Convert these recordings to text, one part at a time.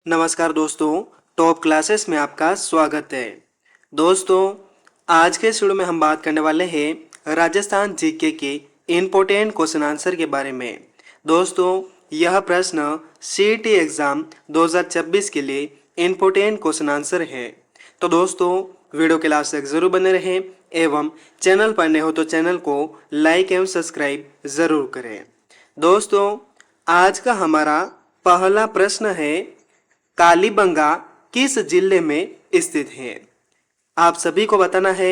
नमस्कार दोस्तों, top classes में आपका स्वागत है। दोस्तों, आज के इस वीडियो में हम बात करने वाले हैं राजस्थान जीके के इम्पोर्टेंट क्वेश्चन आंसर के बारे में। दोस्तों, यह प्रश्न सीईटी एग्जाम 2026 के लिए इम्पोर्टेंट क्वेश्चन आंसर है। तो दोस्तों, वीडियो के लास्ट तक जरूर बने रहें एवं चैनल पर नए हो तो चैनल को लाइक एवं सब्सक्राइब जरूर करें। दोस्तों, आज का हमारा पहला प्रश्न है, कालीबंगा किस जिले में स्थित है? आप सभी को बताना है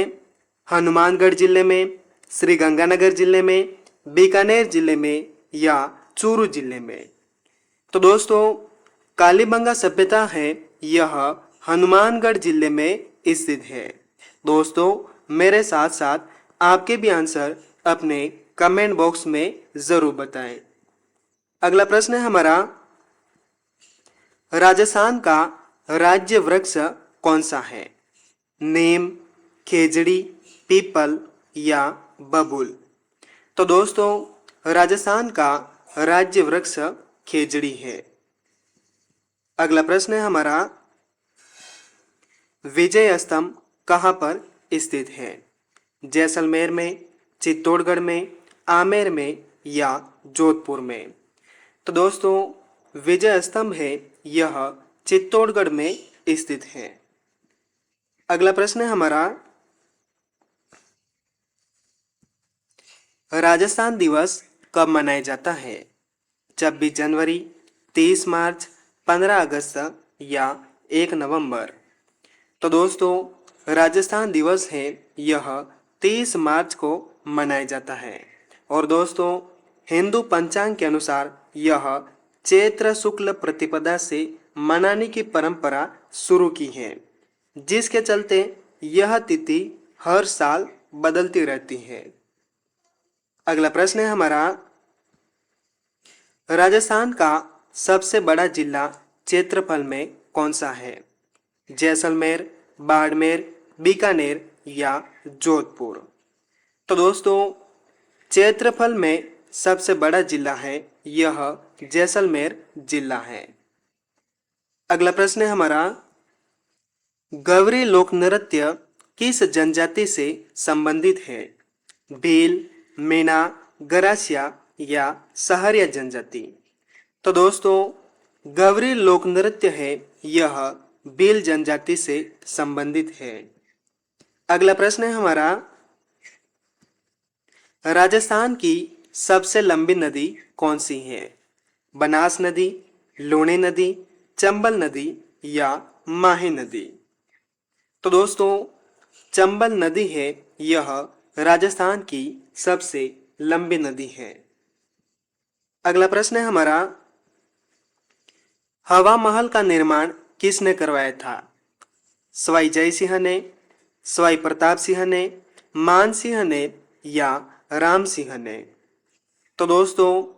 हनुमानगढ़ जिले में, श्री गंगानगर जिले में, बीकानेर जिले में या चूरू जिले में। तो दोस्तों, कालीबंगा सभ्यता है यह हनुमानगढ़ जिले में स्थित है। दोस्तों, मेरे साथ साथ आपके भी आंसर अपने कमेंट बॉक्स में जरूर बताएं। अगला प्रश्न है हमारा, राजस्थान का राज्य वृक्ष कौन सा है? नीम, खेजड़ी, पीपल या बबूल? तो दोस्तों, राजस्थान का राज्य वृक्ष खेजड़ी है। अगला प्रश्न है हमारा, विजय स्तंभ कहाँ पर स्थित है? जैसलमेर में, चित्तौड़गढ़ में, आमेर में या जोधपुर में? तो दोस्तों, विजय स्तंभ है यह चित्तौड़गढ़ में स्थित है। अगला प्रश्न है हमारा, राजस्थान दिवस कब मनाया जाता है? 26 जनवरी, 30 मार्च, 15 अगस्त या 1 नवंबर? तो दोस्तों, राजस्थान दिवस है यह 30 मार्च को मनाया जाता है। और दोस्तों, हिंदू पंचांग के अनुसार यह चैत्र शुक्ल प्रतिपदा से मनाने की परंपरा शुरू की है, जिसके चलते यह तिथि हर साल बदलती रहती है। अगला प्रश्न है हमारा, राजस्थान का सबसे बड़ा जिला क्षेत्रफल में कौन सा है? जैसलमेर, बाड़मेर, बीकानेर या जोधपुर? तो दोस्तों, क्षेत्रफल में सबसे बड़ा जिला है यह जैसलमेर जिला है। अगला प्रश्न है हमारा, गवरी लोक नृत्य किस जनजाति से संबंधित है? भील, मीणा, गरासिया या सहरिया जनजाति? तो दोस्तों, गवरी लोक नृत्य है यह भील जनजाति से संबंधित है। अगला प्रश्न है हमारा, राजस्थान की सबसे लंबी नदी कौन सी है? बनास नदी, लूणी नदी, चंबल नदी या माही नदी? तो दोस्तों, चंबल नदी है यह राजस्थान की सबसे लंबी नदी है। अगला प्रश्न है हमारा, हवा महल का निर्माण किसने करवाया था? सवाई जय सिंह ने, सवाई प्रताप सिंह ने, मान सिंह ने या राम सिंह ने? तो दोस्तों,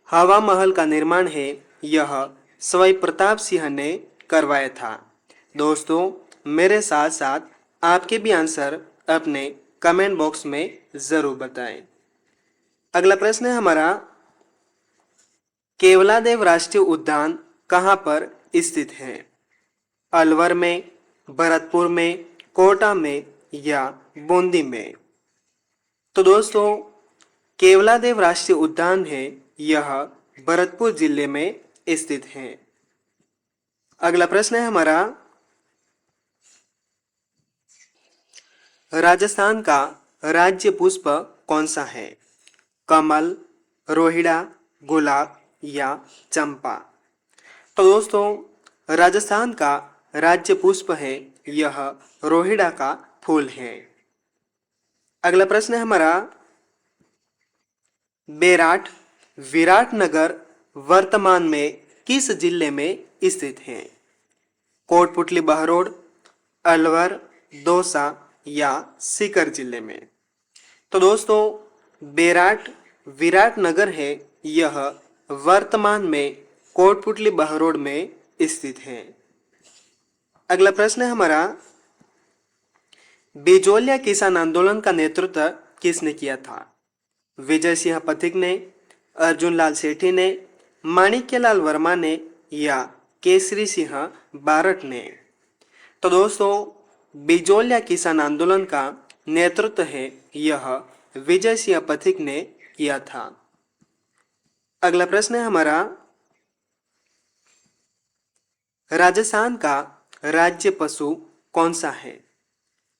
हवा महल का निर्माण है यह सवाई प्रताप सिंह ने करवाया था। दोस्तों, मेरे साथ साथ आपके भी आंसर अपने कमेंट बॉक्स में जरूर बताएं। अगला प्रश्न है हमारा, केवलादेव राष्ट्रीय उद्यान कहाँ पर स्थित है? अलवर में, भरतपुर में, कोटा में या बूंदी में? तो दोस्तों, केवलादेव राष्ट्रीय उद्यान है यह भरतपुर जिले में स्थित है। अगला प्रश्न है हमारा, राजस्थान का राज्य पुष्प कौन सा है? कमल, रोहिड़ा, गुलाब या चंपा? तो दोस्तों, राजस्थान का राज्य पुष्प है यह रोहिड़ा का फूल है। अगला प्रश्न है हमारा, बेराट विराटनगर वर्तमान में किस जिले में स्थित है? कोटपुतली बहरोड, अलवर, दौसा या सीकर जिले में? तो दोस्तों, बेराट विराटनगर है यह वर्तमान में कोटपुतली बहरोड में स्थित है। अगला प्रश्न है हमारा, बिजोलिया किसान आंदोलन का नेतृत्व किसने किया था? विजय सिंह पथिक ने, अर्जुन लाल सेठी ने, माणिक्यलाल वर्मा ने या केसरी सिंह बारट ने। तो दोस्तों बिजोलिया किसान आंदोलन का नेतृत्व है यह विजय सिंह पथिक ने किया था। अगला प्रश्न है हमारा, राजस्थान का राज्य पशु कौन सा है?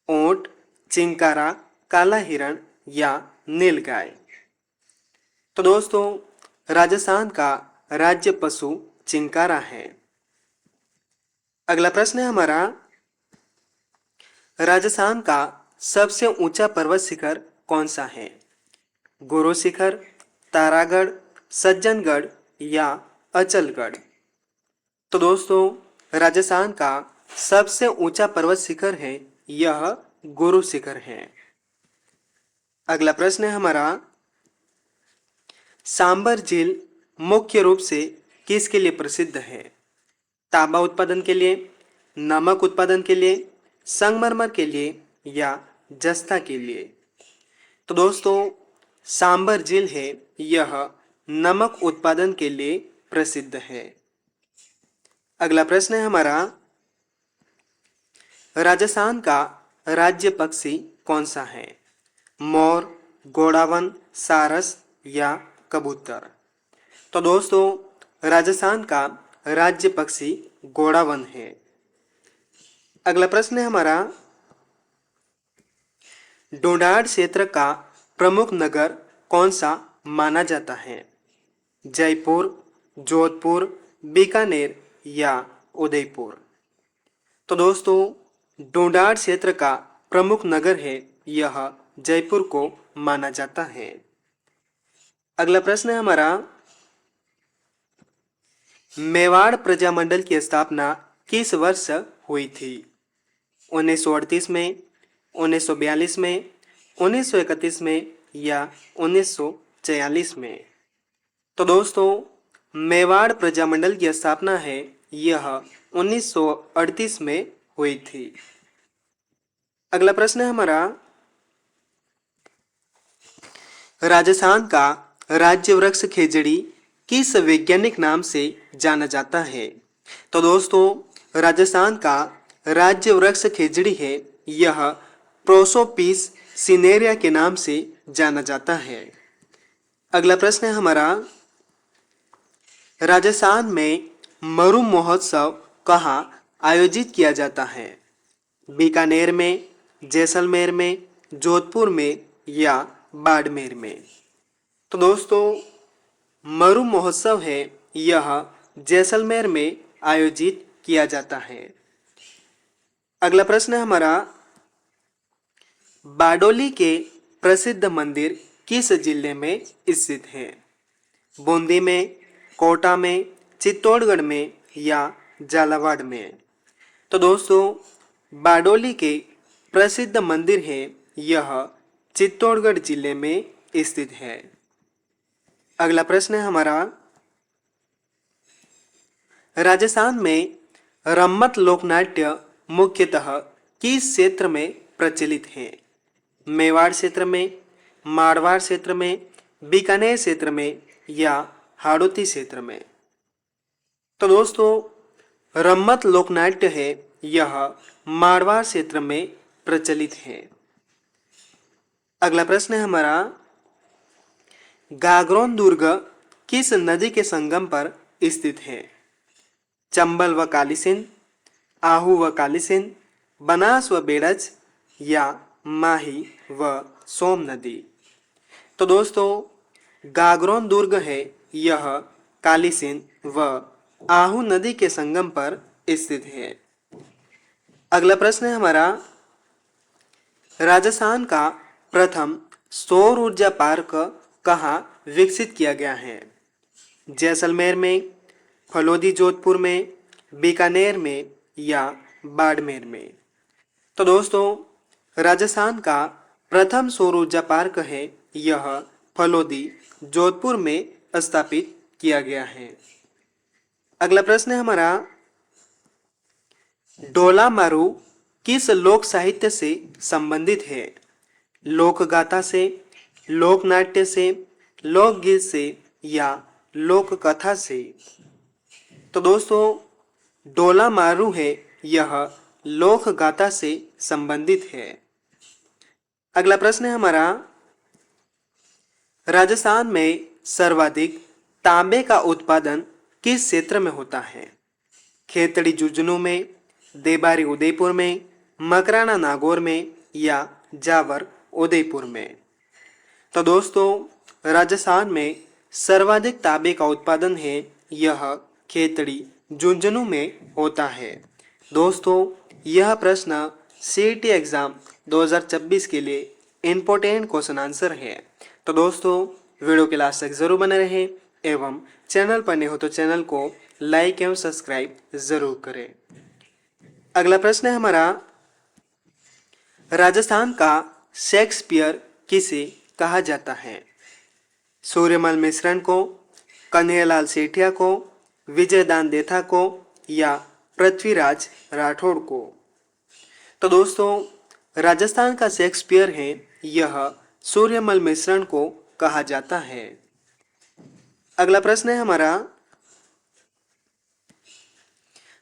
ऊंट, चिंकारा, काला हिरण या नीलगाय? तो दोस्तों राजस्थान का राज्य पशु चिंकारा है। अगला प्रश्न है हमारा, राजस्थान का सबसे ऊंचा पर्वत शिखर कौन सा है? गुरु शिखर, तारागढ़, सज्जनगढ़ या अचलगढ़? तो दोस्तों राजस्थान का सबसे ऊंचा पर्वत शिखर है यह गुरु शिखर है। अगला प्रश्न है हमारा, सांबर झील मुख्य रूप से किसके लिए प्रसिद्ध है? तांबा उत्पादन के लिए, नमक उत्पादन के लिए, संगमरमर के लिए या जस्ता के लिए? तो दोस्तों सांबर झील है यह नमक उत्पादन के लिए प्रसिद्ध है। अगला प्रश्न है हमारा, राजस्थान का राज्य पक्षी कौन सा है? मोर, घोड़ावन, सारस या कबूतर? तो दोस्तों राजस्थान का राज्य पक्षी घोड़ावन है। अगला प्रश्न है हमारा, ढूंढाड़ क्षेत्र का प्रमुख नगर कौन सा माना जाता है? जयपुर, जोधपुर, बीकानेर या उदयपुर? तो दोस्तों ढूंढाड़ क्षेत्र का प्रमुख नगर है यह जयपुर को माना जाता है। अगला प्रश्न है हमारा, मेवाड़ प्रजामंडल की स्थापना किस वर्ष हुई थी? 1938 में, 1942 में, 1931 में या 1944 में? तो दोस्तों मेवाड़ प्रजामंडल की स्थापना है यह 1938 में हुई थी। अगला प्रश्न है हमारा, राजस्थान का राज्य वृक्ष खेजड़ी किस वैज्ञानिक नाम से जाना जाता है? तो दोस्तों राजस्थान का राज्य वृक्ष खेजड़ी है यह प्रोसोपिस सिनेरिया के नाम से जाना जाता है। अगला प्रश्न है हमारा, राजस्थान में मरु महोत्सव कहाँ आयोजित किया जाता है? बीकानेर में, जैसलमेर में, जोधपुर में या बाड़मेर में? तो दोस्तों मरु महोत्सव है यह जैसलमेर में आयोजित किया जाता है। अगला प्रश्न है हमारा, बारडोली के प्रसिद्ध मंदिर किस जिले में स्थित है? बूंदी में, कोटा में, चित्तौड़गढ़ में या झालावाड़ में? तो दोस्तों बारडोली के प्रसिद्ध मंदिर है यह चित्तौड़गढ़ जिले में स्थित है। अगला प्रश्न है हमारा, राजस्थान में रम्मत लोकनाट्य मुख्यतः किस क्षेत्र में प्रचलित है? मेवाड़ क्षेत्र में, मारवाड़ क्षेत्र में, बीकानेर क्षेत्र में या हाड़ौती क्षेत्र में? तो दोस्तों रम्मत लोकनाट्य है यह मारवाड़ क्षेत्र में प्रचलित है। अगला प्रश्न है हमारा, गागरोन दुर्ग किस नदी के संगम पर स्थित है? चंबल व कालीसिंध, आहू व कालीसिंध, बनास व बेड़ज या माही व सोम नदी? तो दोस्तों गागरोन दुर्ग है यह कालीसिंध व आहू नदी के संगम पर स्थित है। अगला प्रश्न है हमारा, राजस्थान का प्रथम सौर ऊर्जा पार्क कहाँ विकसित किया गया है? जैसलमेर में, फलोदी जोधपुर में, बीकानेर में या बाड़मेर में? तो दोस्तों राजस्थान का प्रथम सौर ऊर्जा पार्क है यह फलोदी जोधपुर में स्थापित किया गया है। अगला प्रश्न है हमारा, ढोला मारू किस लोक साहित्य से संबंधित है? लोक गाथा से, लोक नाट्य से, लोकगीत से या लोक कथा से? तो दोस्तों डोला मारू है, यह लोक गाथा से संबंधित है। अगला प्रश्न है हमारा, राजस्थान में सर्वाधिक तांबे का उत्पादन किस क्षेत्र में होता है? खेतड़ी झुंझुनू में, देबारी उदयपुर में, मकराना नागौर में या जावर उदयपुर में? तो दोस्तों राजस्थान में सर्वाधिक तांबे का उत्पादन है, यह खेतड़ी झुंझुनू में होता है। दोस्तों यह प्रश्न सीईटी एग्जाम 2026 के लिए इम्पोर्टेंट क्वेश्चन आंसर है। तो दोस्तों वीडियो के लास्ट तक जरूर बने रहें एवं चैनल पर नए हो तो चैनल को लाइक एवं सब्सक्राइब जरूर करें। अगला प्रश्न है हमारा, राजस्थान का शेक्सपियर किसे कहा जाता है? सूर्यमल मिश्रण को, कन्हैयालाल सेठिया को, विजयदान देथा को या पृथ्वीराज राठौड़ को? तो दोस्तों राजस्थान का शेक्सपियर है, यह सूर्यमल मिश्रण को कहा जाता है। अगला प्रश्न है हमारा,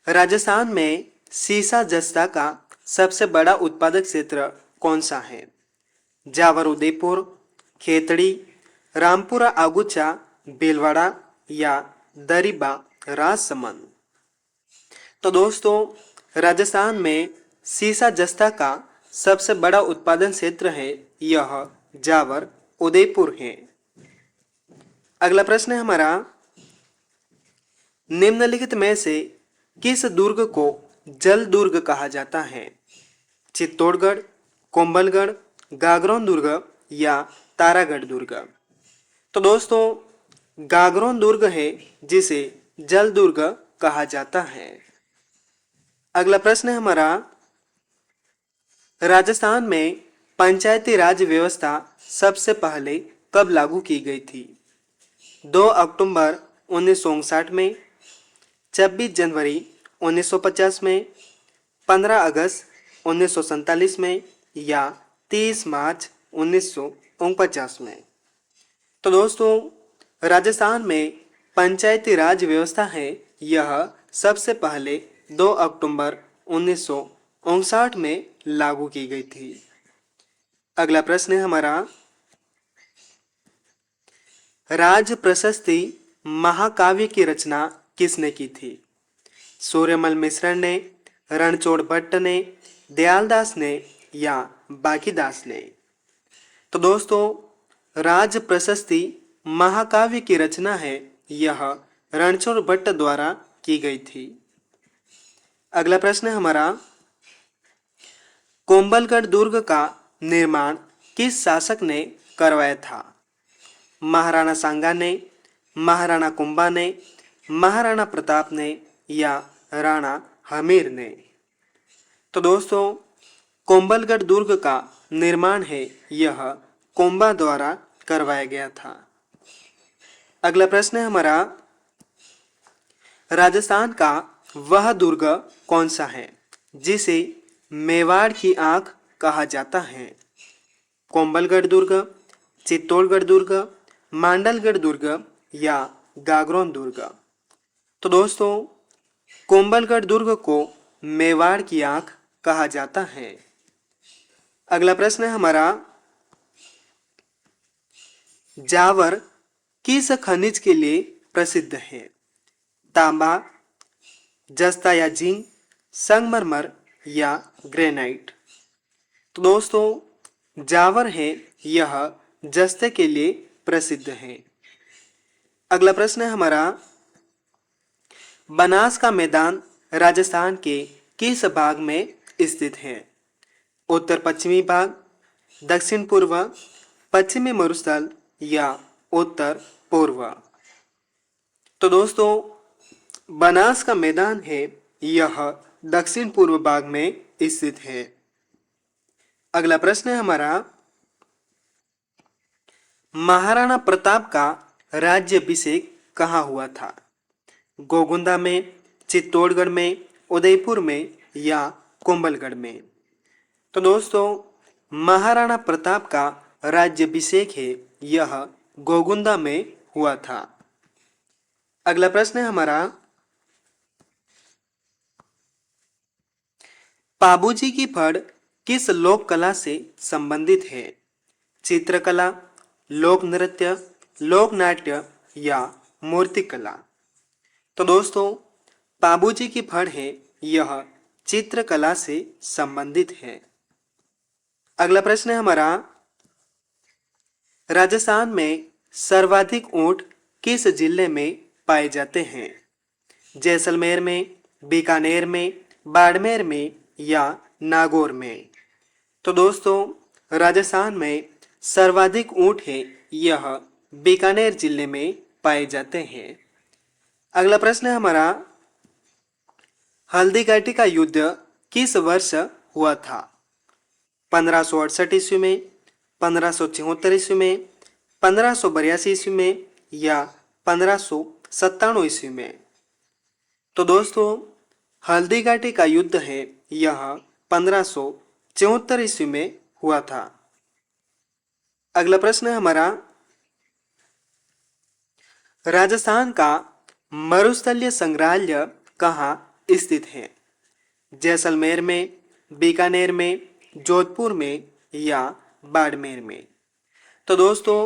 राजस्थान में सीसा जस्ता का सबसे बड़ा उत्पादक क्षेत्र कौन सा है? जावर उदयपुर, खेतड़ी, रामपुरा आगुचा, भीलवाड़ा या दरिबा राजसमंद? तो दोस्तों राजस्थान में सीसा जस्ता का सबसे बड़ा उत्पादन क्षेत्र है, यह जावर उदयपुर है। अगला प्रश्न है हमारा, निम्नलिखित में से किस दुर्ग को जल दुर्ग कहा जाता है? चित्तौड़गढ़, कोंबलगढ़, गागरोन दुर्ग या तारागढ़ दुर्ग? तो दोस्तों गागरोन दुर्ग है जिसे जल दुर्ग कहा जाता है। अगला प्रश्न है हमारा, राजस्थान में पंचायती राज व्यवस्था सबसे पहले कब लागू की गई थी? 2 अक्टूबर 1959 में, 26 जनवरी 1950 में, 15 अगस्त 1947 में या 30 मार्च 1949 में? तो दोस्तों राजस्थान में पंचायती राज व्यवस्था है, यह सबसे पहले 2 अक्टूबर 1959 में लागू की गई थी। अगला प्रश्न है हमारा, राज प्रशस्ति महाकाव्य की रचना किसने की थी? सूर्यमल मिश्रण ने, रणछोड़ भट्ट ने, दयालदास ने या बाकीदास ने? तो दोस्तों राज प्रशस्ति महाकाव्य की रचना है, यह रणछोड़ भट्ट द्वारा की गई थी। अगला प्रश्न है हमारा, कोंबलगढ़ दुर्ग का निर्माण किस शासक ने करवाया था? महाराणा सांगा ने, महाराणा कुंभा ने, महाराणा प्रताप ने या राणा हमीर ने? तो दोस्तों कोंबलगढ़ दुर्ग का निर्माण है, यह कुंभा द्वारा करवाया गया था। अगला प्रश्न है हमारा, राजस्थान का वह दुर्ग कौन सा है जिसे मेवाड़ की आंख कहा जाता है? कोंबलगढ़ दुर्ग, चित्तौड़गढ़ दुर्ग, मांडलगढ़ दुर्ग या गागरोन दुर्ग? तो दोस्तों कोंबलगढ़ दुर्ग को मेवाड़ की आंख कहा जाता है। अगला प्रश्न है हमारा, जावर किस खनिज के लिए प्रसिद्ध है? तांबा, जस्ता या जिंक, संगमरमर या ग्रेनाइट? तो दोस्तों जावर है, यह जस्ते के लिए प्रसिद्ध है। अगला प्रश्न है हमारा, बनास का मैदान राजस्थान के किस भाग में स्थित है? उत्तर पश्चिमी भाग, दक्षिण पूर्व, पश्चिमी मरुस्थल या उत्तर पूर्व? तो दोस्तों बनास का मैदान है, यह दक्षिण पूर्व भाग में स्थित है। अगला प्रश्न है हमारा, महाराणा प्रताप का राज्याभिषेक कहाँ हुआ था? गोगुंदा में, चित्तौड़गढ़ में, उदयपुर में या कुंभलगढ़ में? तो दोस्तों महाराणा प्रताप का राज्याभिषेक है, यह गोगुंदा में हुआ था। अगला प्रश्न है हमारा, पाबूजी की फड़ किस लोक कला से संबंधित है? चित्रकला, लोक नृत्य, लोक नाट्य या मूर्तिकला? तो दोस्तों, पाबूजी की फड़ है यह चित्रकला से संबंधित है। अगला प्रश्न है हमारा, राजस्थान में सर्वाधिक ऊंट किस जिले में पाए जाते हैं? जैसलमेर में, बीकानेर में, बाड़मेर में या नागौर में? तो दोस्तों, राजस्थान में सर्वाधिक ऊंट है यह बीकानेर जिले में पाए जाते हैं। अगला प्रश्न है हमारा, हल्दी घाटी का युद्ध किस वर्ष हुआ था? 1568 ईस्वी में, 1574 ईस्वी में, 1582 ईस्वी में या 1597 ईस्वी में? तो दोस्तों, हल्दी घाटी का युद्ध है यह 1574 ईस्वी में हुआ था। अगला प्रश्न है हमारा, राजस्थान का मरुस्थलीय संग्रहालय कहाँ स्थित है? जैसलमेर में, बीकानेर में, जोधपुर में या बाड़मेर में? तो दोस्तों,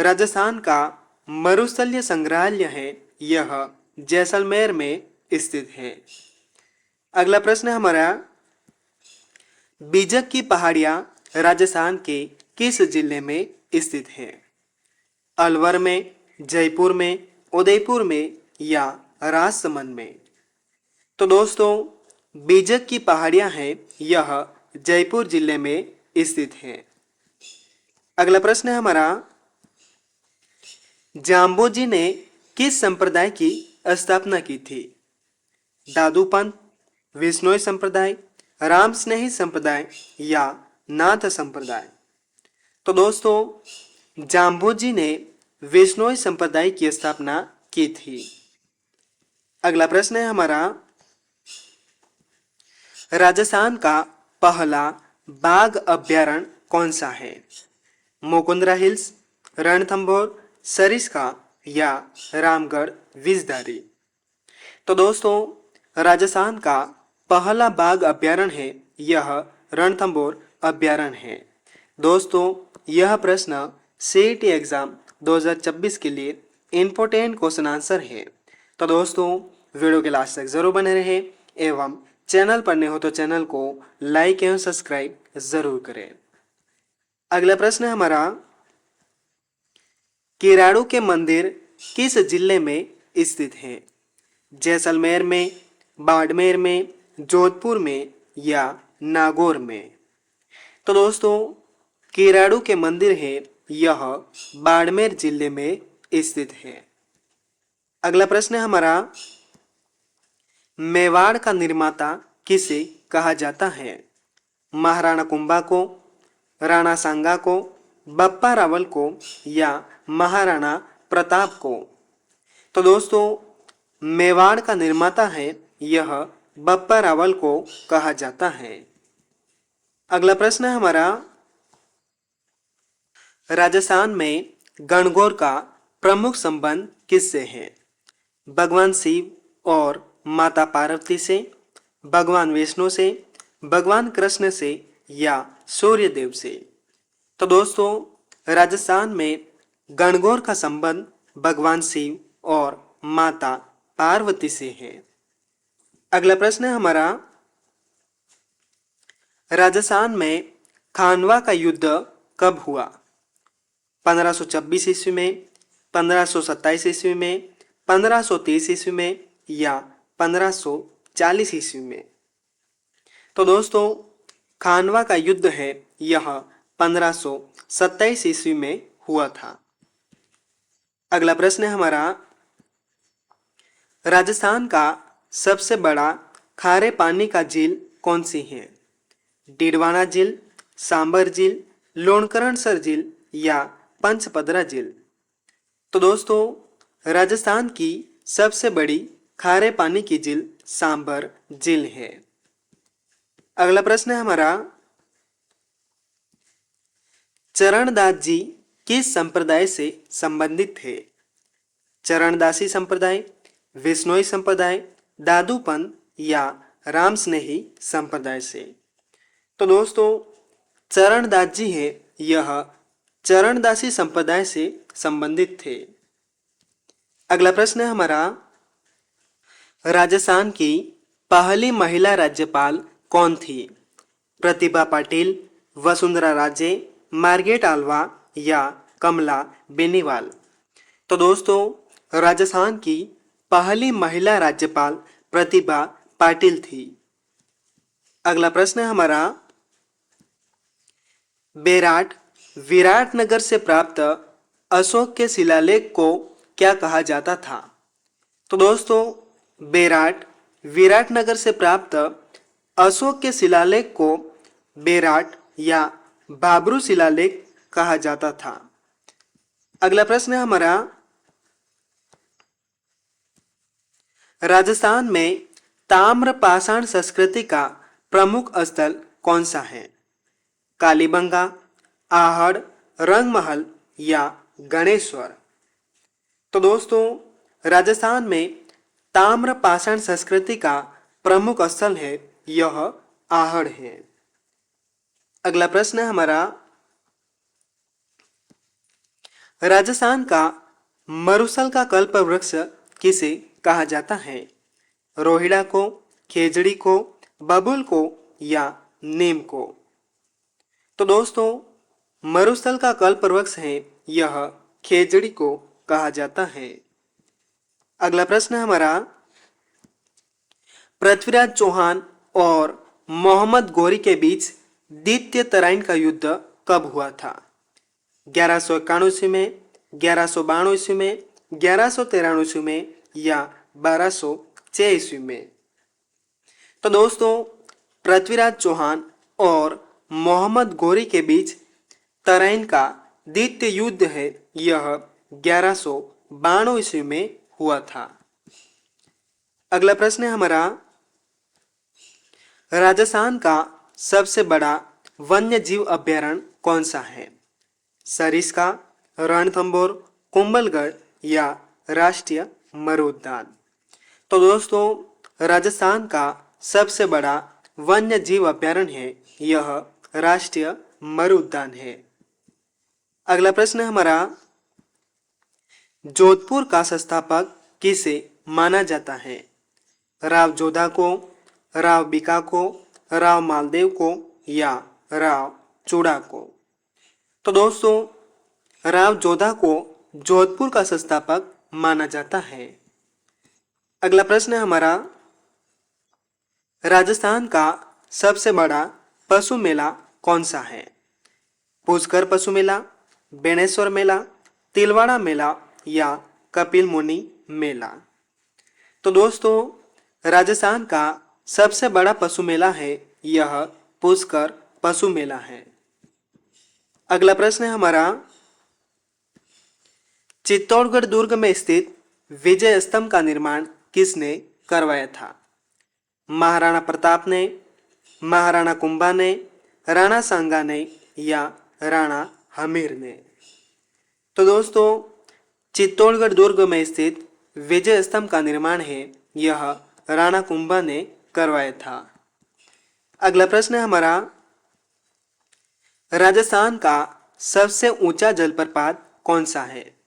राजस्थान का मरुस्थलीय संग्रहालय है यह जैसलमेर में स्थित है। अगला प्रश्न है हमारा, बीजक की पहाड़ियां राजस्थान के किस जिले में स्थित है? अलवर में, जयपुर में, उदयपुर में या राजसमंद में? तो दोस्तों, बीजक की पहाड़ियां हैं यह जयपुर जिले में स्थित है। अगला प्रश्न है हमारा, जाम्बोजी ने किस संप्रदाय की स्थापना की थी? दादूपंथ, विश्नोई संप्रदाय, राम स्नेही संप्रदाय या नाथ संप्रदाय? तो दोस्तों, जाम्बोजी ने विश्नोई संप्रदाय की स्थापना की थी। अगला प्रश्न है हमारा, राजस्थान का पहला बाघ अभ्यारण्य कौन सा है? मुकुंदरा हिल्स, रणथंभौर, सरिस्का या रामगढ़ विजधारी? तो दोस्तों, राजस्थान का पहला बाघ अभ्यारण्य है यह रणथंभौर अभ्यारण्य है। दोस्तों, यह प्रश्न सीईटी एग्जाम 2026 के लिए इम्पोर्टेंट क्वेश्चन आंसर है। तो दोस्तों, वीडियो के लास्ट तक जरूर बने रहे एवं चैनल पर नए हो तो चैनल को लाइक एवं सब्सक्राइब जरूर करें। अगला प्रश्न है हमारा, किराड़ू के मंदिर किस जिले में स्थित है? जैसलमेर में, बाड़मेर में, जोधपुर में या नागौर में? तो दोस्तों, किराड़ू के मंदिर है यह बाड़मेर जिले में स्थित है। अगला प्रश्न है हमारा, मेवाड़ का निर्माता किसे कहा जाता है? महाराणा कुंभा को, राणा सांगा को, बप्पा रावल को या महाराणा प्रताप को? तो दोस्तों, मेवाड़ का निर्माता है यह बप्पा रावल को कहा जाता है। अगला प्रश्न है हमारा, राजस्थान में गणगौर का प्रमुख संबंध किससे है? भगवान शिव और माता पार्वती से, भगवान विष्णु से, भगवान कृष्ण से या सूर्य देव से? तो दोस्तों, राजस्थान में गणगौर का संबंध भगवान शिव और माता पार्वती से है। अगला प्रश्न है हमारा, राजस्थान में खानवा का युद्ध कब हुआ? 1526 ईस्वी में, 1527 ईस्वी में, 1530 ईस्वी में या 1540 ईस्वी में? तो दोस्तों, खानवा का युद्ध है यह 1527 ईस्वी में हुआ था। अगला प्रश्न है हमारा, राजस्थान का सबसे बड़ा खारे पानी का झील कौन सी है? डीडवाना झील, सांबर झील, लोणकरणसर झील या पंचपदरा झील? तो दोस्तों, राजस्थान की सबसे बड़ी खारे पानी की झील सांबर झील है। अगला प्रश्न है हमारा, चरणदास जी किस संप्रदाय से संबंधित थे? चरणदासी संप्रदाय, विश्नोई संप्रदाय, दादूपंथ या राम स्नेही संप्रदाय से? तो दोस्तों चरणदास जी है, यह चरणदासी संप्रदाय से संबंधित थे। अगला प्रश्न है हमारा, राजस्थान की पहली महिला राज्यपाल कौन थी? प्रतिभा पाटिल, वसुंधरा राजे, मार्गरेट आल्वा या कमला बेनीवाल। तो दोस्तों राजस्थान की पहली महिला राज्यपाल प्रतिभा पाटिल थी। अगला प्रश्न है हमारा, बेराट विराटनगर से प्राप्त अशोक के शिलालेख को क्या कहा जाता था? तो दोस्तों बेराट विराटनगर से प्राप्त अशोक के शिलालेख को बेराट या बाबरू शिलालेख कहा जाता था। अगला प्रश्न है हमारा, राजस्थान में ताम्रपाषाण संस्कृति का प्रमुख स्थल कौन सा है? कालीबंगा, आहड़, रंगमहल या गणेश्वर। तो दोस्तों राजस्थान में ताम्रपाषाण संस्कृति का प्रमुख स्थल है, यह आहड़ है। अगला प्रश्न है हमारा, राजस्थान का मरुसल का कल्प वृक्ष किसे कहा जाता है? रोहिड़ा को, खेजड़ी को, बबूल को या नीम को। तो दोस्तों मरुस्थल का कल्प वृक्ष है, यह खेजड़ी को कहा जाता है। अगला प्रश्न है हमारा, पृथ्वीराज चौहान और मोहम्मद गौरी के बीच द्वितीय तराइन का युद्ध कब हुआ था? 1191 ईस्वी में, 1192 ईस्वी में, 1193 ईस्वी में या 1206 ईस्वी में। तो दोस्तों पृथ्वीराज चौहान और मोहम्मद गौरी के बीच तराइन का द्वितीय युद्ध है, यह 1192 ईस्वी में हुआ था। अगला प्रश्न है हमारा, राजस्थान का सबसे बड़ा वन्य जीव अभयारण्य कौन सा है? सरिस्का, रणथंभौर, कुंभलगढ़ या राष्ट्रीय मरु उद्यान। तो दोस्तों राजस्थान का सबसे बड़ा वन्य जीव अभयारण्य है, यह राष्ट्रीय मरु उद्यान है। अगला प्रश्न है हमारा, जोधपुर का संस्थापक किसे माना जाता है? राव जोधा को, राव बीका को, राव मालदेव को या राव चूड़ा को। तो दोस्तों राव जोधा को जोधपुर का संस्थापक माना जाता है। अगला प्रश्न है हमारा, राजस्थान का सबसे बड़ा पशु मेला कौन सा है? पुष्कर पशु मेला, बेणेश्वर मेला, तिलवाड़ा मेला या कपिल मुनि मेला। तो दोस्तों राजस्थान का सबसे बड़ा पशु मेला है, यह पुष्कर पशु मेला है। अगला प्रश्न है हमारा, चित्तौड़गढ़ दुर्ग में स्थित विजय स्तंभ का निर्माण किसने करवाया था? महाराणा प्रताप ने, महाराणा कुंभा ने, राणा सांगा ने या राणा हमीर ने। तो दोस्तों चित्तौड़गढ़ दुर्ग में स्थित विजय स्तंभ का निर्माण है, यह राणा कुंभा ने करवाया था। अगला प्रश्न है हमारा, राजस्थान का सबसे ऊंचा जलप्रपात कौन सा है?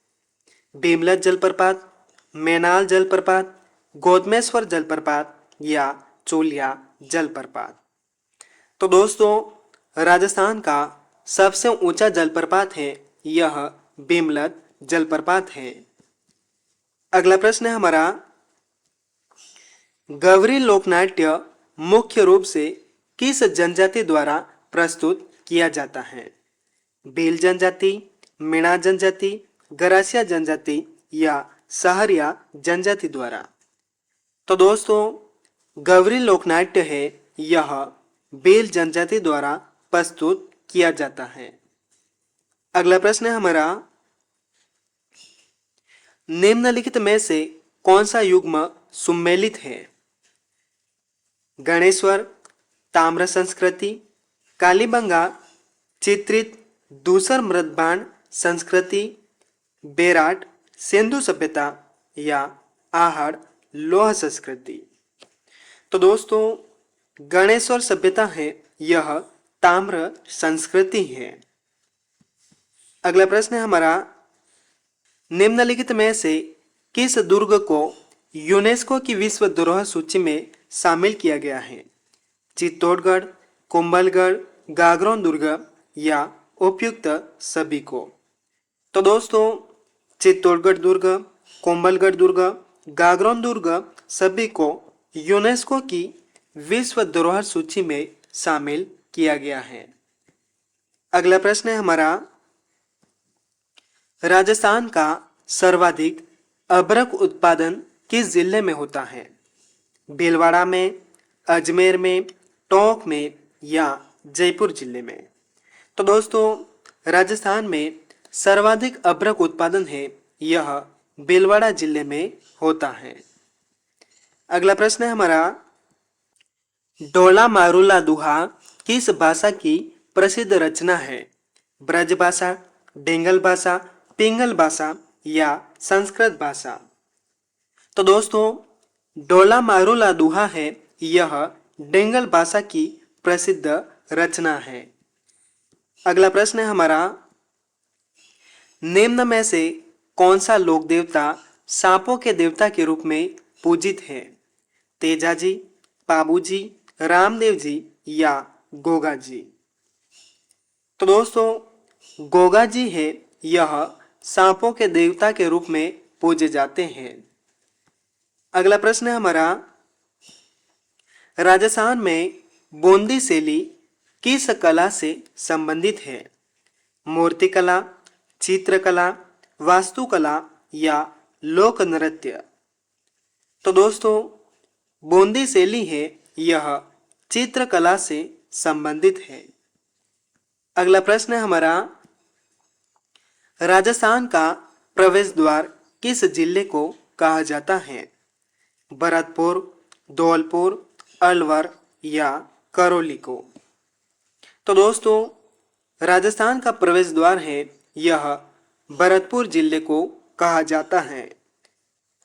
भीमलत जलप्रपात, मैनाल जलप्रपात, गोदमेश्वर जलप्रपात या चोलिया जलप्रपात। तो दोस्तों राजस्थान का सबसे ऊंचा जलप्रपात है, यह भीमलत जलप्रपात है। अगला प्रश्न है हमारा, गवरी लोकनाट्य मुख्य रूप से किस जनजाति द्वारा प्रस्तुत किया जाता है? भील जनजाति, मीणा जनजाति, गरासिया जनजाति या सहरिया जनजाति द्वारा। तो दोस्तों गवरी लोकनाट्य है, यह भील जनजाति द्वारा प्रस्तुत किया जाता है। अगला प्रश्न है हमारा, निम्नलिखित में से कौन सा युग्म सुमेलित है? गणेश्वर, ताम्र संस्कृति, कालीबंगा, चित्रित, दूसर मृदबाण संस्कृति, बेराट, सिंधु सभ्यता या आहड़ लोह संस्कृति। तो दोस्तों गणेश्वर सभ्यता है, यह ताम्र संस्कृति है। अगला प्रश्न है हमारा, निम्नलिखित में से किस दुर्ग को यूनेस्को की विश्व धरोहर सूची में शामिल किया गया है? चित्तौड़गढ़, कुंभलगढ़, गागरोन दुर्ग या उपयुक्त सभी को? तो दोस्तों, चित्तौड़गढ़ दुर्ग, कुंभलगढ़ दुर्ग, गागरोन दुर्ग सभी को यूनेस्को की विश्व धरोहर सूची में शामिल किया गया है। अगला प्रश्न है हमारा, राजस्थान का सर्वाधिक अभ्रक उत्पादन किस जिले में होता है? भीलवाड़ा में, अजमेर में, टोंक में या जयपुर जिले में? तो दोस्तों, राजस्थान में सर्वाधिक अभ्रक उत्पादन है यह भीलवाड़ा जिले में होता है। अगला प्रश्न है हमारा, डोला मारूला दुहा किस भाषा की प्रसिद्ध रचना है? ब्रज भाषा, डेंगल भाषा, पिंगल भाषा या संस्कृत भाषा? तो दोस्तों, डोला मारूला दुहा है यह डेंगल भाषा की प्रसिद्ध रचना है। अगला प्रश्न है हमारा, निम्न में से कौन सा लोक देवता सांपों के देवता के रूप में पूजित है? तेजाजी, बाबूजी, रामदेव जी या गोगा जी? तो दोस्तों, गोगा जी है यह सांपों के देवता के रूप में पूजे जाते हैं। अगला प्रश्न है हमारा, राजस्थान में बूंदी शैली किस कला से संबंधित है? मूर्तिकला, चित्रकला, वास्तुकला या लोक नृत्य? तो दोस्तों, बूंदी शैली है यह चित्रकला से संबंधित है। अगला प्रश्न है हमारा, राजस्थान का प्रवेश द्वार किस जिले को कहा जाता है? भरतपुर, धौलपुर, अलवर या करौली को? तो दोस्तों, राजस्थान का प्रवेश द्वार है यह भरतपुर जिले को कहा जाता है।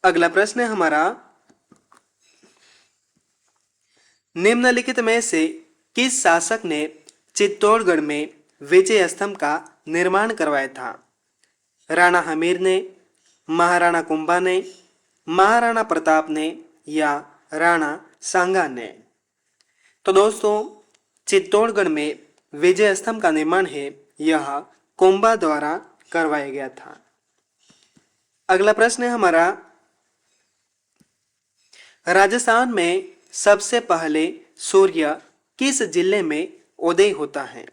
अगला प्रश्न है हमारा, निम्नलिखित में से किस शासक ने चित्तौड़गढ़ में विजय स्तंभ का निर्माण करवाया था? राणा हमीर ने, महाराणा कुंभा ने, महाराणा प्रताप ने या राणा सांगा ने? तो दोस्तों, चित्तौड़गढ़ में विजय स्तंभ का निर्माण है यह कुंभा द्वारा करवाया गया था। अगला प्रश्न है हमारा, राजस्थान में सबसे पहले सूर्य किस जिले में उदय होता है?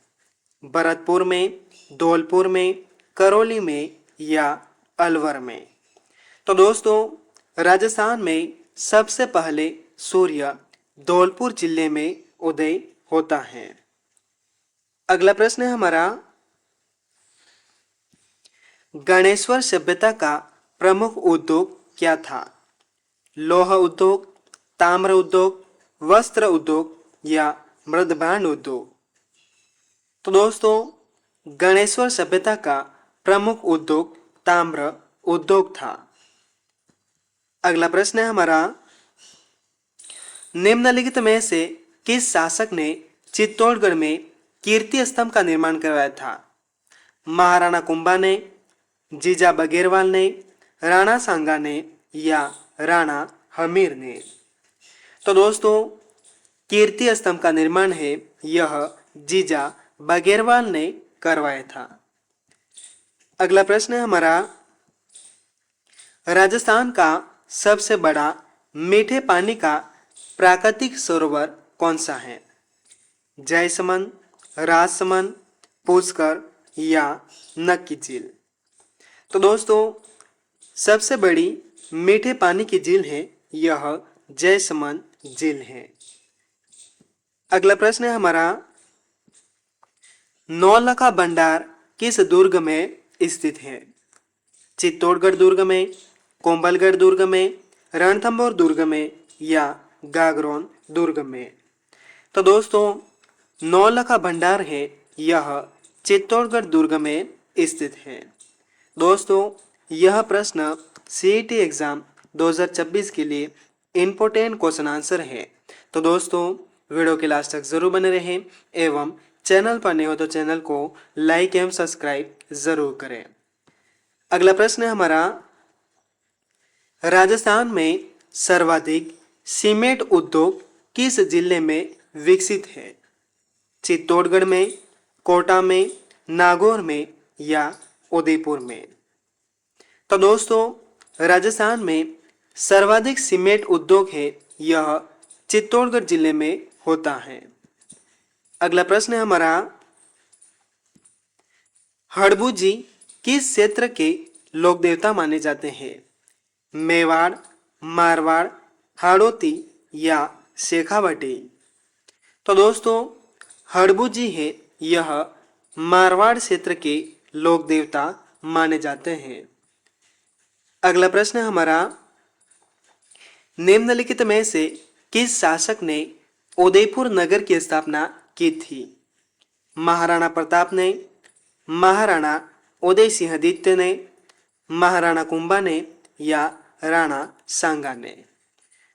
भरतपुर में, धौलपुर में, करौली में या अलवर में? तो दोस्तों, राजस्थान में सबसे पहले सूर्य धौलपुर जिले में उदय होता है। अगला प्रश्न है हमारा, गणेश्वर सभ्यता का प्रमुख उद्योग क्या था? लौह उद्योग, ताम्र उद्योग, वस्त्र उद्योग या मृदभांड उद्योग? तो दोस्तों, गणेश्वर सभ्यता का प्रमुख उद्योग ताम्र उद्योग था। अगला प्रश्न है हमारा, निम्नलिखित में से किस शासक ने चित्तौड़गढ़ में कीर्ति स्तंभ का निर्माण करवाया था? महाराणा कुंभा ने, जीजा बघेरवाल ने, राणा सांगा ने या राणा हमीर ने? तो दोस्तों, कीर्ति स्तंभ का निर्माण है यह जीजा बघेरवाल ने करवाया था। अगला प्रश्न है हमारा, राजस्थान का सबसे बड़ा मीठे पानी का प्राकृतिक सरोवर कौन सा है? जयसमंद, राजसमंद, पुष्कर या नक्की झील? तो दोस्तों, सबसे बड़ी मीठे पानी की झील है यह जयसमंद झील है। अगला प्रश्न है हमारा, नौलखा भंडार किस दुर्ग में स्थित है? चित्तौड़गढ़ दुर्ग में, कुंभलगढ़ दुर्ग में, रणथंभौर दुर्ग में या गागरोन दुर्ग में? तो दोस्तों, नौलखा भंडार है यह चित्तौड़गढ़ दुर्ग में स्थित है। दोस्तों, यह प्रश्न सीईटी एग्जाम 2026 के लिए इम्पोर्टेंट क्वेश्चन आंसर है। तो दोस्तों, वीडियो के लास्ट तक जरूर बने रहें एवं चैनल पर नए हो तो चैनल को लाइक एवं सब्सक्राइब जरूर करें। अगला प्रश्न है हमारा, राजस्थान में सर्वाधिक सीमेंट उद्योग किस जिले में विकसित है? चित्तौड़गढ़ में, कोटा में, नागौर में या उदयपुर में? तो दोस्तों राजस्थान में सर्वाधिक सीमेंट उद्योग है यह चित्तौड़गढ़ जिले में होता है। अगला प्रश्न है हमारा, हड़बू जी किस क्षेत्र के लोक देवता माने जाते हैं? मेवाड़, मारवाड़, हाड़ौती या शेखावटी? तो दोस्तों हड़बू जी है यह मारवाड़ क्षेत्र के लोक देवता माने जाते हैं। अगला प्रश्न है हमारा, निम्नलिखित में से किस शासक ने उदयपुर नगर की स्थापना की थी? महाराणा प्रताप ने, महाराणा उदय सिंहदित्य ने, महाराणा कुंभा ने या राणा सांगा ने?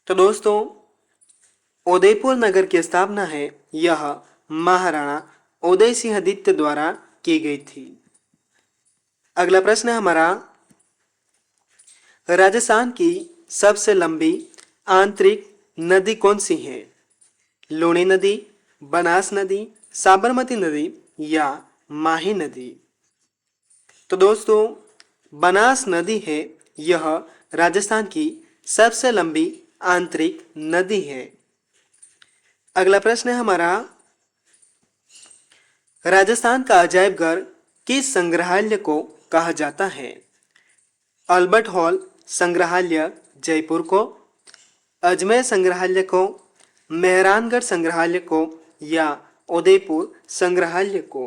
तो दोस्तों उदयपुर नगर की स्थापना है यह महाराणा उदय सिंहदित्य द्वारा की गई थी। अगला प्रश्न है हमारा, राजस्थान की सबसे लंबी आंतरिक नदी कौन सी है? लूणी नदी, बनास नदी, साबरमती नदी या माही नदी? तो दोस्तों बनास नदी है यह राजस्थान की सबसे लंबी आंतरिक नदी है। अगला प्रश्न है हमारा, राजस्थान का अजायब घर किस संग्रहालय को कहा जाता है? अल्बर्ट हॉल संग्रहालय जयपुर को, अजमेर संग्रहालय को, मेहरानगढ़ संग्रहालय को या उदयपुर संग्रहालय को?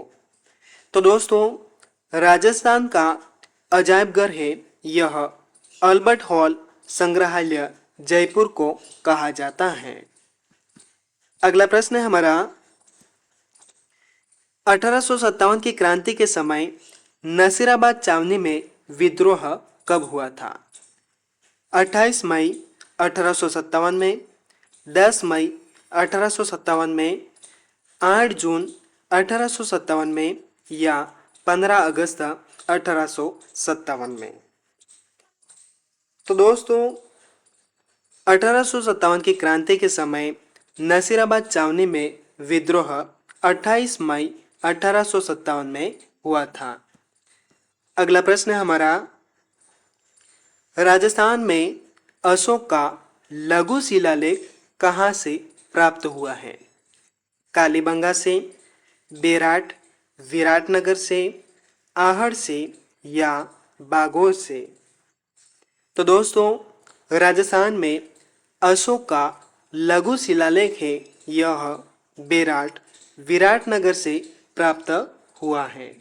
तो दोस्तों राजस्थान का अजायब घर है यह अल्बर्ट हॉल संग्रहालय जयपुर को कहा जाता है। अगला प्रश्न है हमारा, 1857 की क्रांति के समय नसीराबाद छावनी में विद्रोह कब हुआ था? 28 मई 1857 में, 10 मई 1857 में, 8 जून 1857 में या 15 अगस्त 1857 में? तो दोस्तों 1857 की क्रांति के समय नसीराबाद छावनी में विद्रोह 28 मई 1857 में हुआ था। अगला प्रश्न है हमारा, राजस्थान में अशोक का लघु शिलालेख कहाँ से प्राप्त हुआ है? कालीबंगा से, बेराट, विराटनगर से, आहड़ से या बागोर से? तो दोस्तों राजस्थान में अशोक का लघु शिलालेख है यह बेराट, विराटनगर से प्राप्त हुआ है।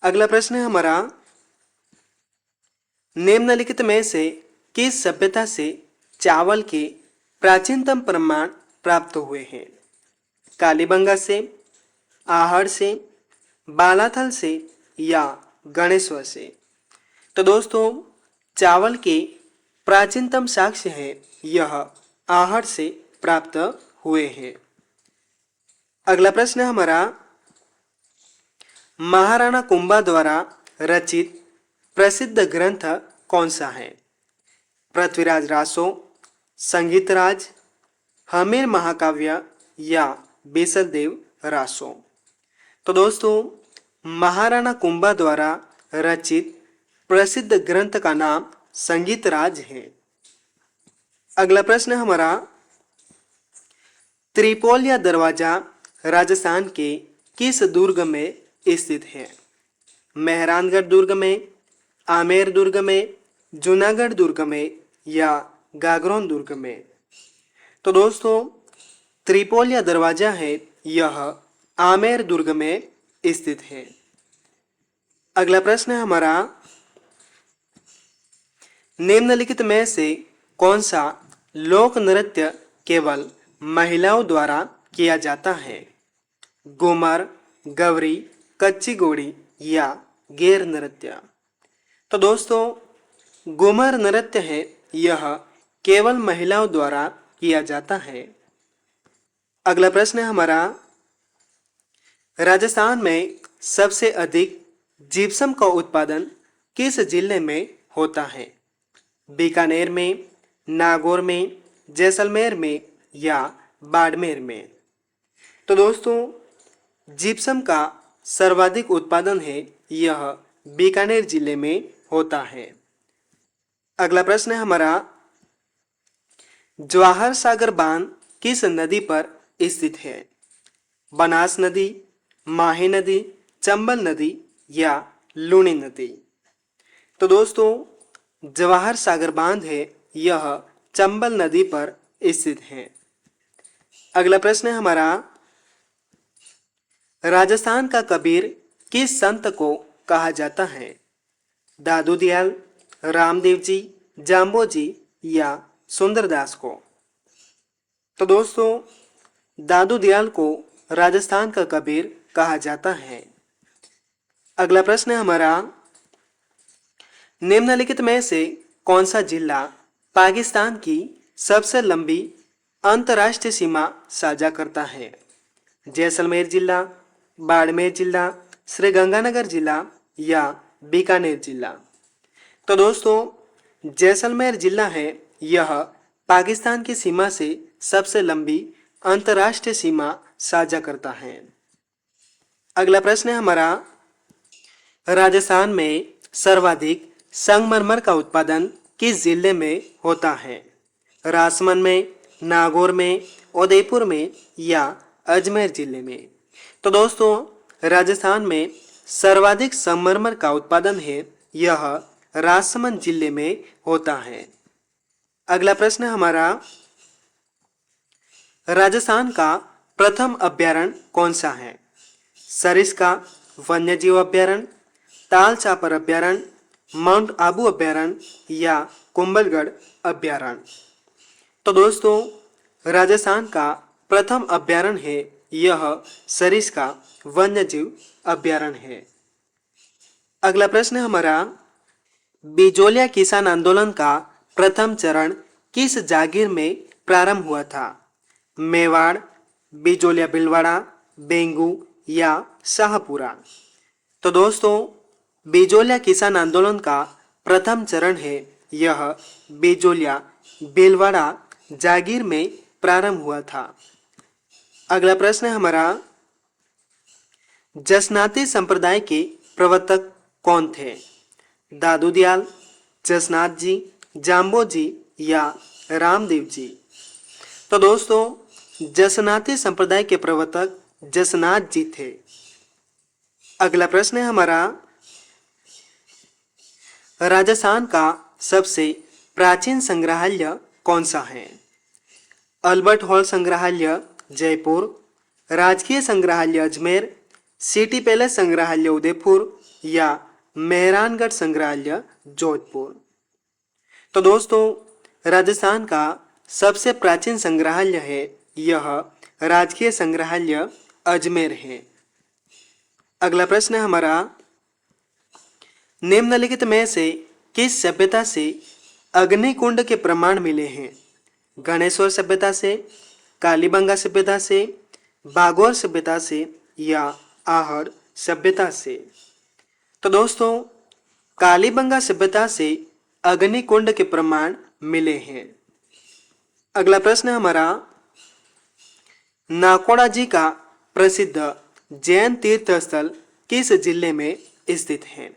अगला प्रश्न है हमारा, निम्नलिखित में से किस सभ्यता से चावल के प्राचीनतम प्रमाण प्राप्त हुए हैं? कालीबंगा से, आहड़ से, बालाथल से या गणेश्वर से? तो दोस्तों चावल के प्राचीनतम साक्ष्य है यह आहड़ से प्राप्त हुए हैं। अगला प्रश्न है हमारा, महाराणा कुंभा द्वारा रचित प्रसिद्ध ग्रंथ कौन सा है? पृथ्वीराज रासो, संगीतराज, हमीर महाकाव्य या बेसलदेव रासो? तो दोस्तों महाराणा कुंभा द्वारा रचित प्रसिद्ध ग्रंथ का नाम संगीतराज है। अगला प्रश्न हमारा, त्रिपोलिया दरवाजा राजस्थान के किस दुर्ग में स्थित है? मेहरानगढ़ दुर्ग में, आमेर दुर्ग में, जूनागढ़ दुर्ग में या गागरोन दुर्ग में? तो दोस्तों त्रिपोलिया दरवाजा है यह आमेर दुर्ग में स्थित है। अगला प्रश्न है हमारा, निम्नलिखित में से कौन सा लोक नृत्य केवल महिलाओं द्वारा किया जाता है? घूमर, गवरी, कच्ची घोड़ी या गैर नृत्य? तो दोस्तों घूमर नृत्य है यह केवल महिलाओं द्वारा किया जाता है। अगला प्रश्न है हमारा, राजस्थान में सबसे अधिक जिप्सम का उत्पादन किस जिले में होता है? बीकानेर में, नागौर में, जैसलमेर में या बाड़मेर में? तो दोस्तों, जिप्सम का सर्वाधिक उत्पादन है यह बीकानेर जिले में होता है। अगला प्रश्न है हमारा, जवाहर सागर बांध किस नदी पर स्थित है? बनास नदी, माही नदी, चंबल नदी या लूनी नदी? तो दोस्तों, जवाहर सागर बांध है यह चंबल नदी पर स्थित है। अगला प्रश्न है हमारा, राजस्थान का कबीर किस संत को कहा जाता है? दादू दयाल, रामदेव जी, जाम्बो जी या सुंदरदास को? तो दोस्तों, दादू दयाल को राजस्थान का कबीर कहा जाता है। अगला प्रश्न है हमारा, निम्नलिखित में से कौन सा जिला पाकिस्तान की सबसे लंबी अंतर्राष्ट्रीय सीमा साझा करता है? जैसलमेर जिला, बाड़मेर जिला, श्रीगंगानगर जिला या बीकानेर जिला? तो दोस्तों, जैसलमेर जिला है यह पाकिस्तान की सीमा से सबसे लंबी अंतर्राष्ट्रीय सीमा साझा करता है। अगला प्रश्न है हमारा, राजस्थान में सर्वाधिक संगमरमर का उत्पादन किस जिले में होता है? राजसमंद में, नागौर में, उदयपुर में या अजमेर जिले में? तो दोस्तों, राजस्थान में सर्वाधिक संगमरमर का उत्पादन है यह राजसमंद जिले में होता है। अगला प्रश्न है हमारा, राजस्थान का प्रथम अभ्यारण्य कौन सा है? सरिस्का वन्यजीव अभ्यारण्य, ताल चापर अभ्यारण्य, माउंट आबू अभ्यारण्य या कुंभलगढ़ अभ्यारण्य? तो दोस्तों, राजस्थान का प्रथम अभ्यारण्य है यह सरिस्का वन्यजीव अभ्यारण्य है। अगला प्रश्न है हमारा, बिजोलिया किसान आंदोलन का प्रथम चरण किस जागीर में प्रारंभ हुआ था? मेवाड़, बिजोलिया भीलवाड़ा, बेंगू या शाहपुरा? तो दोस्तों, बिजोलिया किसान आंदोलन का प्रथम चरण है यह बिजोलिया भीलवाड़ा जागीर में प्रारंभ हुआ था। अगला प्रश्न है हमारा, जसनाती संप्रदाय के प्रवर्तक कौन थे? दादू दयाल, जसनाथ जी, जाम्बो जी या रामदेव जी? तो दोस्तों, जसनाती संप्रदाय के प्रवर्तक जसनाथ जी थे। अगला प्रश्न है हमारा, राजस्थान का सबसे प्राचीन संग्रहालय कौन सा है? अल्बर्ट हॉल संग्रहालय जयपुर, राजकीय संग्रहालय अजमेर, सिटी पैलेस संग्रहालय उदयपुर या मेहरानगढ़ संग्रहालय जोधपुर? तो दोस्तों, राजस्थान का सबसे प्राचीन संग्रहालय है यह राजकीय संग्रहालय अजमेर है। अगला प्रश्न है हमारा, निम्नलिखित में से किस सभ्यता से अग्निकुंड के प्रमाण मिले हैं? गणेश्वर सभ्यता से, कालीबंगा सभ्यता से, बागौर सभ्यता से या आहड़ सभ्यता से? तो दोस्तों, कालीबंगा सभ्यता से अग्निकुंड के प्रमाण मिले हैं। अगला प्रश्न है हमारा, नाकोड़ा जी का प्रसिद्ध जैन तीर्थ स्थल किस जिले में स्थित है?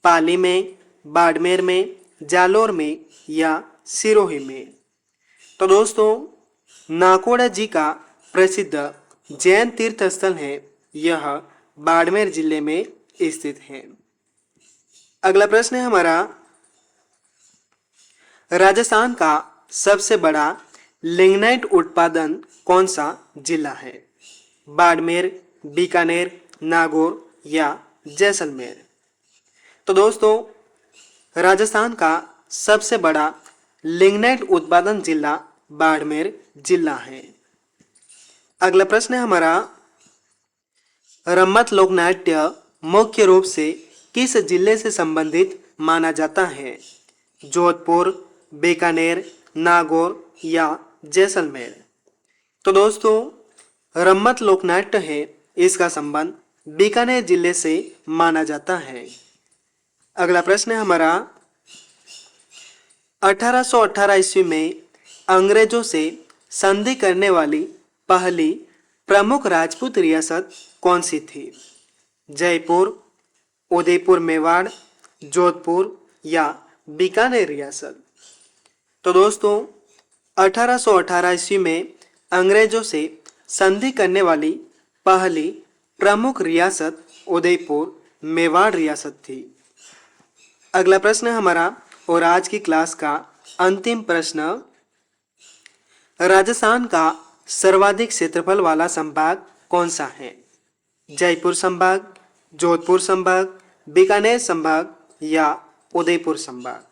पाली में, बाड़मेर में, जालोर में या सिरोही में? तो दोस्तों, नाकोड़ा जी का प्रसिद्ध जैन तीर्थ स्थल है यह बाड़मेर जिले में स्थित है। अगला प्रश्न है हमारा, राजस्थान का सबसे बड़ा लिग्नाइट उत्पादन कौन सा जिला है? बाड़मेर, बीकानेर, नागौर या जैसलमेर? तो दोस्तों, राजस्थान का सबसे बड़ा लिग्नाइट उत्पादन जिला बाड़मेर जिला है। अगला प्रश्न है हमारा, रम्मत लोकनाट्य मुख्य रूप से किस जिले से संबंधित माना जाता है? जोधपुर, बीकानेर, नागौर या जैसलमेर? तो दोस्तों, रम्मत लोकनाट्य है इसका संबंध बीकानेर जिले से माना जाता है। अगला प्रश्न है हमारा, 1818 ईस्वी में अंग्रेजों से संधि करने वाली पहली प्रमुख राजपूत रियासत कौन सी थी? जयपुर, उदयपुर मेवाड़, जोधपुर या बीकानेर रियासत? तो दोस्तों 1818 ईस्वी में अंग्रेजों से संधि करने वाली पहली प्रमुख रियासत उदयपुर मेवाड़ रियासत थी। अगला प्रश्न है हमारा और आज की क्लास का अंतिम प्रश्न, राजस्थान का सर्वाधिक क्षेत्रफल वाला संभाग कौन सा है? जयपुर संभाग, जोधपुर संभाग, बीकानेर संभाग या उदयपुर संभाग?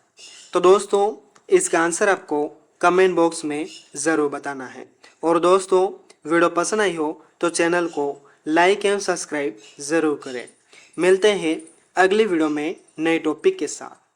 तो दोस्तों इसका आंसर आपको कमेंट बॉक्स में ज़रूर बताना है। और दोस्तों वीडियो पसंद आई हो तो चैनल को लाइक एवं सब्सक्राइब ज़रूर करें। मिलते हैं अगली वीडियो में नए टॉपिक के साथ।